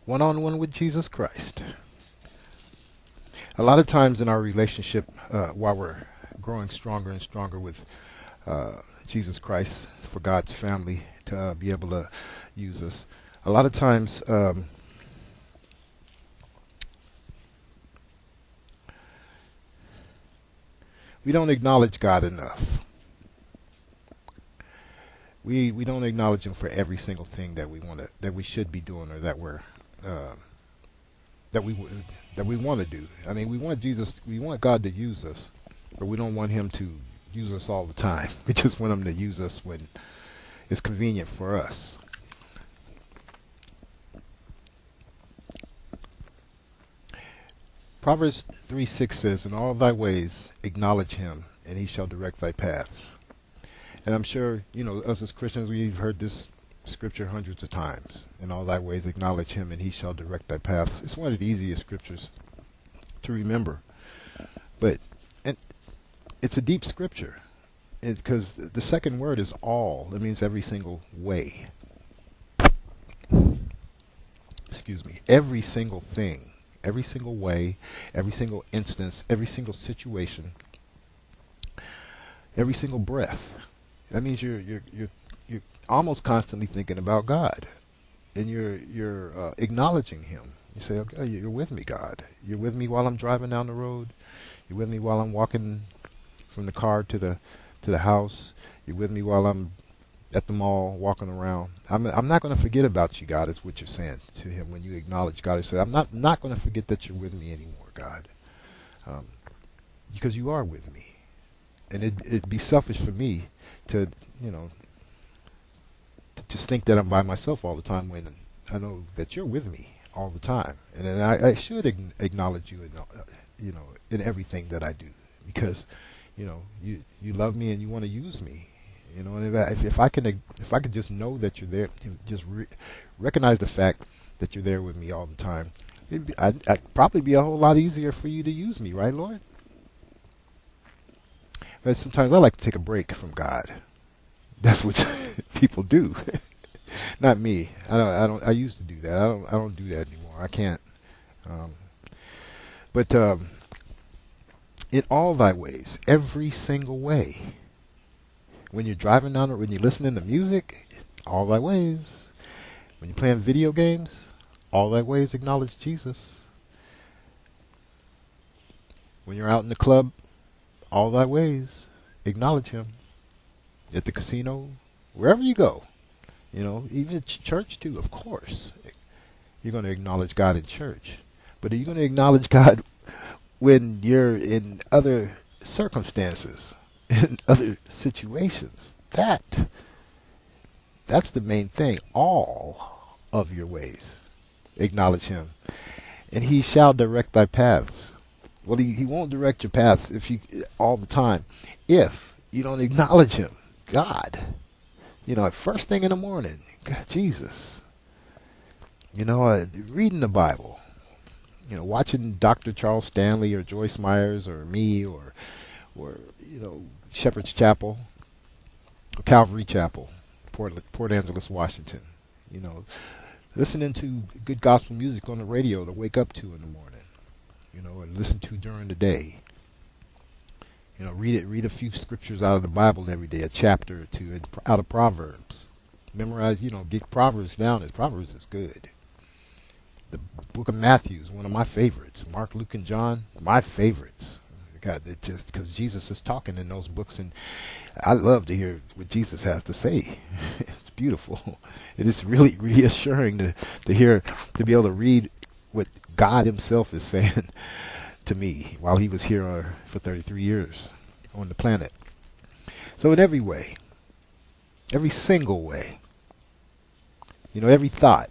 one-on-one with Jesus Christ. A lot of times in our relationship, while we're growing stronger and stronger with Jesus Christ for God's family to be able to use us, a lot of times we don't acknowledge God enough. We don't acknowledge Him for every single thing that we should be doing, or uh, that we want to do. I mean, we want God to use us, but we don't want Him to use us all the time. We just want Him to use us when it's convenient for us. Proverbs 3:6 says, "In all thy ways acknowledge Him, and He shall direct thy paths." And I'm sure, us as Christians, we've heard this scripture hundreds of times. In all thy ways acknowledge Him, and He shall direct thy paths. It's one of the easiest scriptures to remember. But it's a deep scripture, because the second word is all. It means every single way. Excuse me. Every single thing, every single way, every single instance, every single situation, every single breath. That means you're almost constantly thinking about God, and you're acknowledging Him. You say, "Okay, you're with me, God. You're with me while I'm driving down the road. You're with me while I'm walking from the car to the house. You're with me while I'm at the mall walking around. I'm not going to forget about you, God." Is what you're saying to Him when you acknowledge God. You say, "I'm not going to forget that you're with me anymore, God, because you are with me." And it'd be selfish for me to just think that I'm by myself all the time, when I know that you're with me all the time. And then I should acknowledge you in everything that I do, because you love me and you want to use me. And if I could just know that you're there, just recognize the fact that you're there with me all the time, I'd probably be a whole lot easier for you to use me, right, Lord? But sometimes I like to take a break from God. That's what people do. Not me. I used to do that. I don't do that anymore. I can't. But in all thy ways, every single way. When you're driving down the road, when you're listening to music, all thy ways. When you're playing video games, all thy ways acknowledge Jesus. When you're out in the club, all thy ways acknowledge Him. At the casino, wherever you go, even at church too, of course. You're going to acknowledge God in church. But are you going to acknowledge God when you're in other circumstances, in other situations? That's the main thing. All of your ways acknowledge Him, and He shall direct thy paths. Well, he won't direct your paths all the time if you don't acknowledge Him, God. At first thing in the morning, God, Jesus. Reading the Bible. Watching Dr. Charles Stanley or Joyce Myers or me or Shepherd's Chapel or Calvary Chapel, Port Angeles, Washington. Listening to good gospel music on the radio to wake up to in the morning. And listen to during the day. Read a few scriptures out of the Bible every day, a chapter or two out of Proverbs. Memorize, get Proverbs down. Proverbs is good. The book of Matthew is one of my favorites. Mark, Luke, and John, my favorites. God, just because Jesus is talking in those books, and I love to hear what Jesus has to say. It's beautiful. It is really reassuring to be able to read what God Himself is saying to me while He was here for 33 years on the planet. So in every way, every single way, every thought,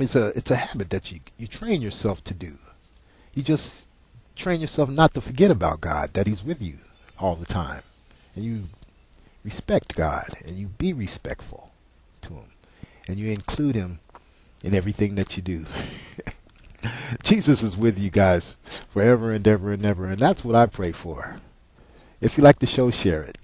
it's a habit that you train yourself to do. You just train yourself not to forget about God, that He's with you all the time. And you respect God, and you be respectful to Him, and you include Him in everything that you do. Jesus is with you guys forever and ever and ever, and that's what I pray for. If you like the show, share it.